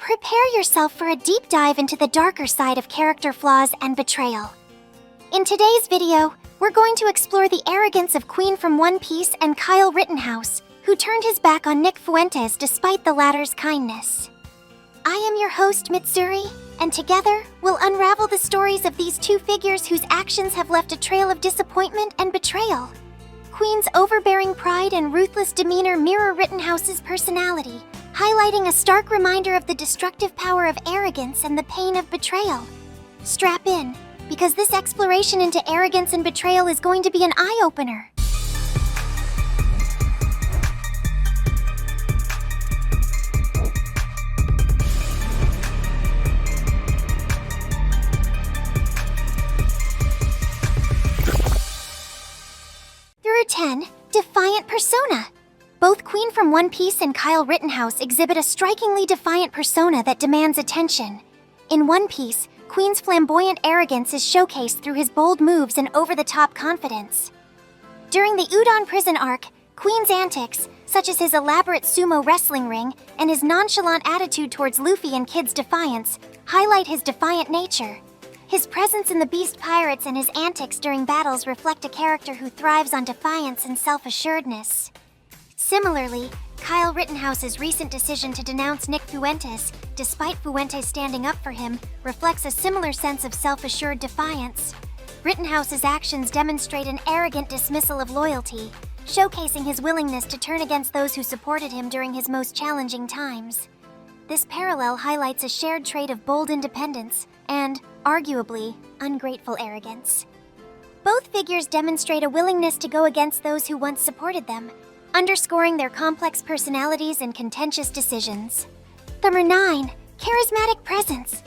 Prepare yourself for a deep dive into the darker side of character flaws and betrayal. In today's video, we're going to explore the arrogance of Queen from One Piece and Kyle Rittenhouse, who turned his back on Nick Fuentes despite the latter's kindness. I am your host, Mitsuri, and together, we'll unravel the stories of these two figures whose actions have left a trail of disappointment and betrayal. Queen's overbearing pride and ruthless demeanor mirror Rittenhouse's personality, highlighting a stark reminder of the destructive power of arrogance and the pain of betrayal. Strap in, because this exploration into arrogance and betrayal is going to be an eye-opener. Through 10, Defiant Persona. Both Queen from One Piece and Kyle Rittenhouse exhibit a strikingly defiant persona that demands attention. In One Piece, Queen's flamboyant arrogance is showcased through his bold moves and over-the-top confidence. During the Udon prison arc, Queen's antics, such as his elaborate sumo wrestling ring and his nonchalant attitude towards Luffy and Kid's defiance, highlight his defiant nature. His presence in the Beast Pirates and his antics during battles reflect a character who thrives on defiance and self-assuredness. Similarly, Kyle Rittenhouse's recent decision to denounce Nick Fuentes, despite Fuentes standing up for him, reflects a similar sense of self-assured defiance. Rittenhouse's actions demonstrate an arrogant dismissal of loyalty, showcasing his willingness to turn against those who supported him during his most challenging times. This parallel highlights a shared trait of bold independence and, arguably, ungrateful arrogance. Both figures demonstrate a willingness to go against those who once supported them, underscoring their complex personalities and contentious decisions. Number 9. Charismatic Presence.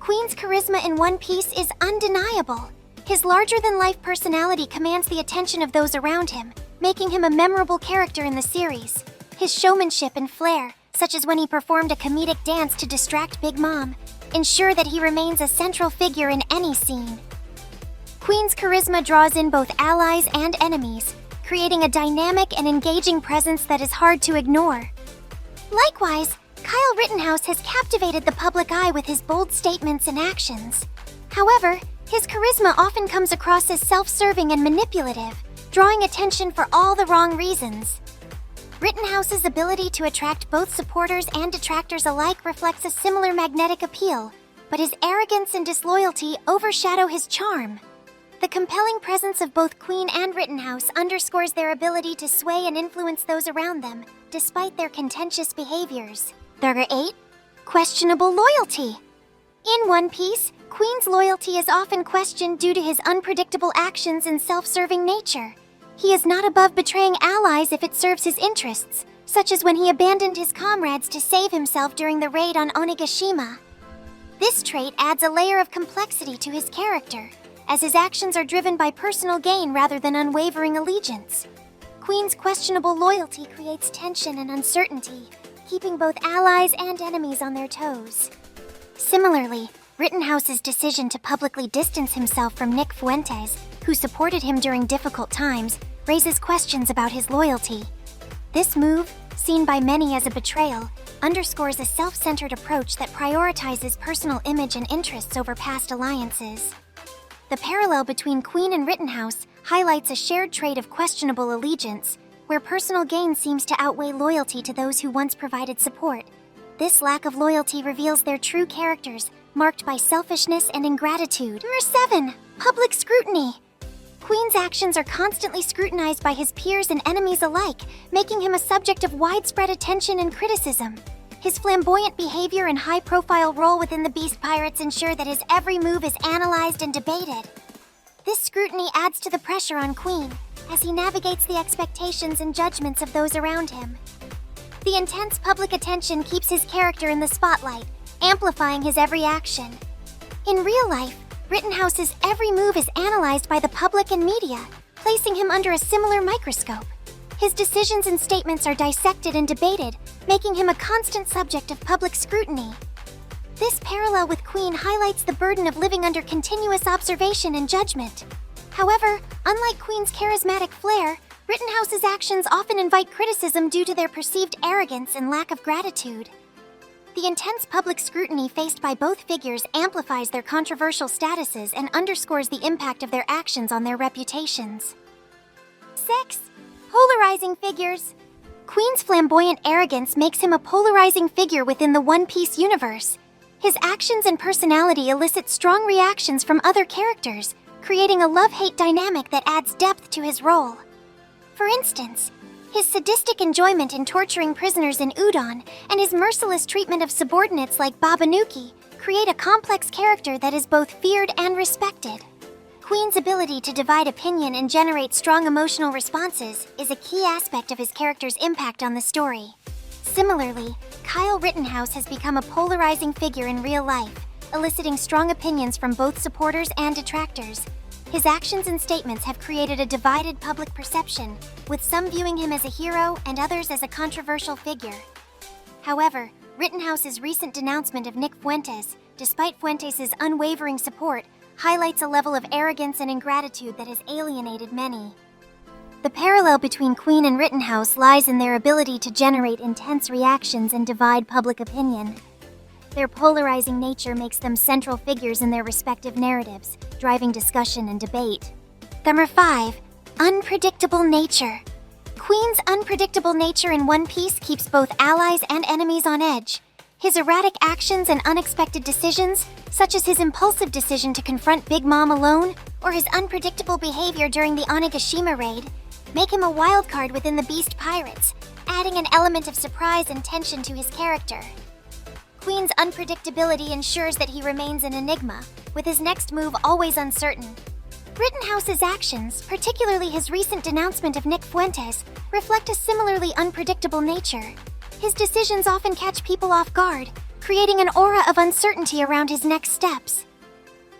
Queen's charisma in One Piece is undeniable. His larger-than-life personality commands the attention of those around him, making him a memorable character in the series. His showmanship and flair, such as when he performed a comedic dance to distract Big Mom, ensure that he remains a central figure in any scene. Queen's charisma draws in both allies and enemies, creating a dynamic and engaging presence that is hard to ignore. Likewise, Kyle Rittenhouse has captivated the public eye with his bold statements and actions. However, his charisma often comes across as self-serving and manipulative, drawing attention for all the wrong reasons. Rittenhouse's ability to attract both supporters and detractors alike reflects a similar magnetic appeal, but his arrogance and disloyalty overshadow his charm. The compelling presence of both Queen and Rittenhouse underscores their ability to sway and influence those around them, despite their contentious behaviors. Number 8. Questionable Loyalty. In One Piece, Queen's loyalty is often questioned due to his unpredictable actions and self-serving nature. He is not above betraying allies if it serves his interests, such as when he abandoned his comrades to save himself during the raid on Onigashima. This trait adds a layer of complexity to his character, as his actions are driven by personal gain rather than unwavering allegiance. Queen's questionable loyalty creates tension and uncertainty, keeping both allies and enemies on their toes. Similarly, Rittenhouse's decision to publicly distance himself from Nick Fuentes, who supported him during difficult times, raises questions about his loyalty. This move, seen by many as a betrayal, underscores a self-centered approach that prioritizes personal image and interests over past alliances. The parallel between Queen and Rittenhouse highlights a shared trait of questionable allegiance, where personal gain seems to outweigh loyalty to those who once provided support. This lack of loyalty reveals their true characters, marked by selfishness and ingratitude. Number 7. Public Scrutiny. Queen's actions are constantly scrutinized by his peers and enemies alike, making him a subject of widespread attention and criticism. His flamboyant behavior and high-profile role within the Beast Pirates ensure that his every move is analyzed and debated. This scrutiny adds to the pressure on Queen, as he navigates the expectations and judgments of those around him. The intense public attention keeps his character in the spotlight, amplifying his every action. In real life, Rittenhouse's every move is analyzed by the public and media, placing him under a similar microscope. His decisions and statements are dissected and debated, making him a constant subject of public scrutiny. This parallel with Queen highlights the burden of living under continuous observation and judgment. However, unlike Queen's charismatic flair, Rittenhouse's actions often invite criticism due to their perceived arrogance and lack of gratitude. The intense public scrutiny faced by both figures amplifies their controversial statuses and underscores the impact of their actions on their reputations. 6. Polarizing figures. Queen's flamboyant arrogance makes him a polarizing figure within the One Piece universe. His actions and personality elicit strong reactions from other characters, creating a love-hate dynamic that adds depth to his role. For instance, his sadistic enjoyment in torturing prisoners in Udon and his merciless treatment of subordinates like Babanuki create a complex character that is both feared and respected. Queen's ability to divide opinion and generate strong emotional responses is a key aspect of his character's impact on the story. Similarly, Kyle Rittenhouse has become a polarizing figure in real life, eliciting strong opinions from both supporters and detractors. His actions and statements have created a divided public perception, with some viewing him as a hero and others as a controversial figure. However, Rittenhouse's recent denouncement of Nick Fuentes, despite Fuentes' unwavering support, highlights a level of arrogance and ingratitude that has alienated many. The parallel between Queen and Rittenhouse lies in their ability to generate intense reactions and divide public opinion. Their polarizing nature makes them central figures in their respective narratives, driving discussion and debate. Number 5. Unpredictable nature. Queen's unpredictable nature in One Piece keeps both allies and enemies on edge. His erratic actions and unexpected decisions, such as his impulsive decision to confront Big Mom alone, or his unpredictable behavior during the Onigashima raid, make him a wildcard within the Beast Pirates, adding an element of surprise and tension to his character. Queen's unpredictability ensures that he remains an enigma, with his next move always uncertain. Rittenhouse's actions, particularly his recent denouncement of Nick Fuentes, reflect a similarly unpredictable nature. His decisions often catch people off guard, creating an aura of uncertainty around his next steps.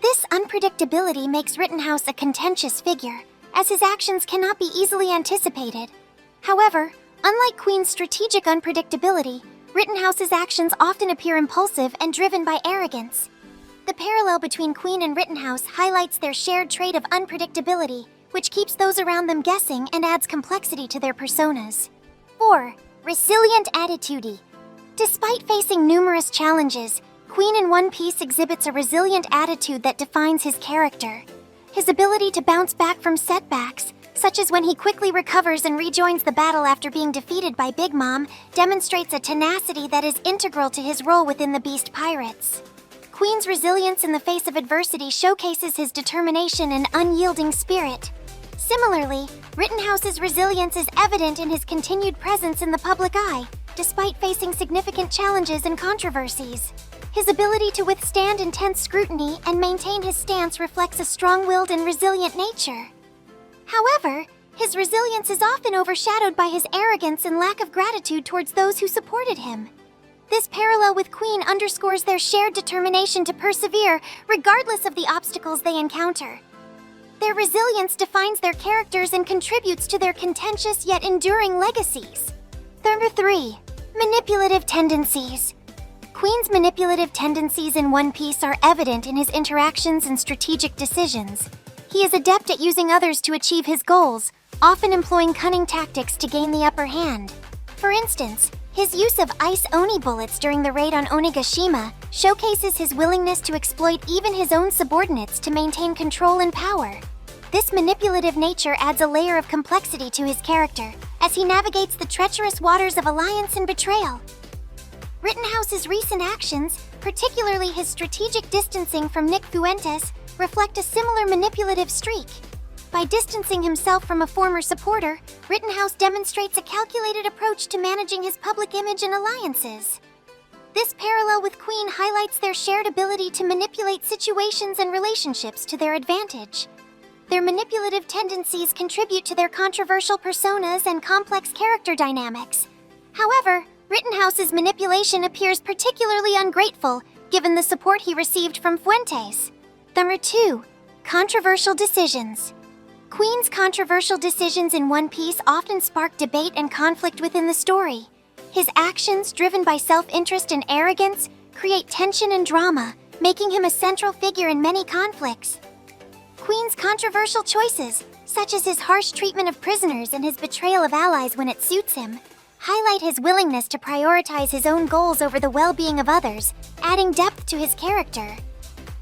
This unpredictability makes Rittenhouse a contentious figure, as his actions cannot be easily anticipated. However, unlike Queen's strategic unpredictability, Rittenhouse's actions often appear impulsive and driven by arrogance. The parallel between Queen and Rittenhouse highlights their shared trait of unpredictability, which keeps those around them guessing and adds complexity to their personas. 4. Resilient attitude. Despite facing numerous challenges, Queen in One Piece exhibits a resilient attitude that defines his character. His ability to bounce back from setbacks, such as when he quickly recovers and rejoins the battle after being defeated by Big Mom, demonstrates a tenacity that is integral to his role within the Beast Pirates. Queen's resilience in the face of adversity showcases his determination and unyielding spirit. Similarly, Rittenhouse's resilience is evident in his continued presence in the public eye, despite facing significant challenges and controversies. His ability to withstand intense scrutiny and maintain his stance reflects a strong-willed and resilient nature. However, his resilience is often overshadowed by his arrogance and lack of gratitude towards those who supported him. This parallel with Queen underscores their shared determination to persevere regardless of the obstacles they encounter. Their resilience defines their characters and contributes to their contentious yet enduring legacies. Number 3. Manipulative tendencies. Queen's manipulative tendencies in One Piece are evident in his interactions and strategic decisions. He is adept at using others to achieve his goals, often employing cunning tactics to gain the upper hand. For instance, his use of ice Oni bullets during the raid on Onigashima showcases his willingness to exploit even his own subordinates to maintain control and power. This manipulative nature adds a layer of complexity to his character, as he navigates the treacherous waters of alliance and betrayal. Rittenhouse's recent actions, particularly his strategic distancing from Nick Fuentes, reflect a similar manipulative streak. By distancing himself from a former supporter, Rittenhouse demonstrates a calculated approach to managing his public image and alliances. This parallel with Queen highlights their shared ability to manipulate situations and relationships to their advantage. Their manipulative tendencies contribute to their controversial personas and complex character dynamics. However, Rittenhouse's manipulation appears particularly ungrateful, given the support he received from Fuentes. Number 2. Controversial decisions. Queen's controversial decisions in One Piece often spark debate and conflict within the story. His actions, driven by self-interest and arrogance, create tension and drama, making him a central figure in many conflicts. Queen's controversial choices, such as his harsh treatment of prisoners and his betrayal of allies when it suits him, highlight his willingness to prioritize his own goals over the well-being of others, adding depth to his character.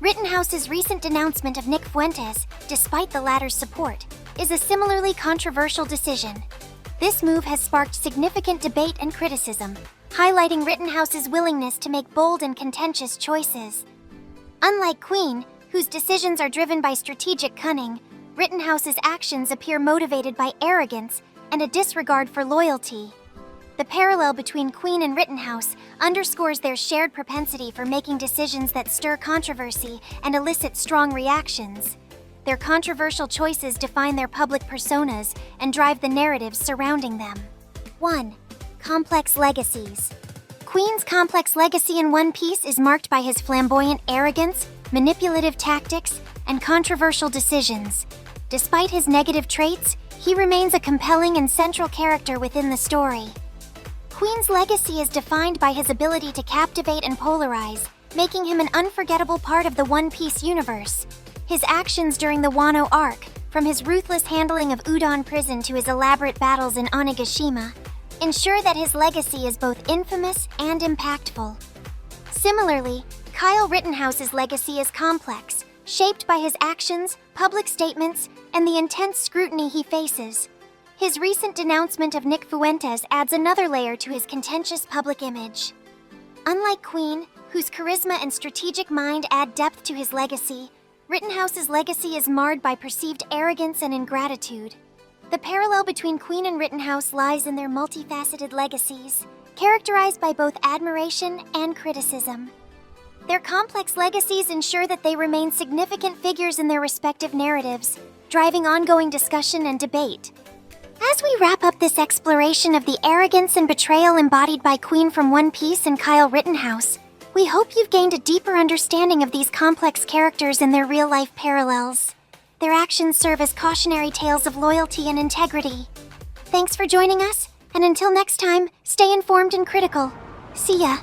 Rittenhouse's recent denouncement of Nick Fuentes, despite the latter's support, is a similarly controversial decision. This move has sparked significant debate and criticism, highlighting Rittenhouse's willingness to make bold and contentious choices. Unlike Queen, whose decisions are driven by strategic cunning, Rittenhouse's actions appear motivated by arrogance and a disregard for loyalty. The parallel between Queen and Rittenhouse underscores their shared propensity for making decisions that stir controversy and elicit strong reactions. Their controversial choices define their public personas and drive the narratives surrounding them. 1. Complex legacies. Queen's complex legacy in One Piece is marked by his flamboyant arrogance, manipulative tactics, and controversial decisions. Despite his negative traits, he remains a compelling and central character within the story. Queen's legacy is defined by his ability to captivate and polarize, making him an unforgettable part of the One Piece universe. His actions during the Wano arc, from his ruthless handling of Udon Prison to his elaborate battles in Onigashima, ensure that his legacy is both infamous and impactful. Similarly, Kyle Rittenhouse's legacy is complex, shaped by his actions, public statements, and the intense scrutiny he faces. His recent denouncement of Nick Fuentes adds another layer to his contentious public image. Unlike Queen, whose charisma and strategic mind add depth to his legacy, Rittenhouse's legacy is marred by perceived arrogance and ingratitude. The parallel between Queen and Rittenhouse lies in their multifaceted legacies, characterized by both admiration and criticism. Their complex legacies ensure that they remain significant figures in their respective narratives, driving ongoing discussion and debate. As we wrap up this exploration of the arrogance and betrayal embodied by Queen from One Piece and Kyle Rittenhouse, we hope you've gained a deeper understanding of these complex characters and their real-life parallels. Their actions serve as cautionary tales of loyalty and integrity. Thanks for joining us, and until next time, stay informed and critical. See ya!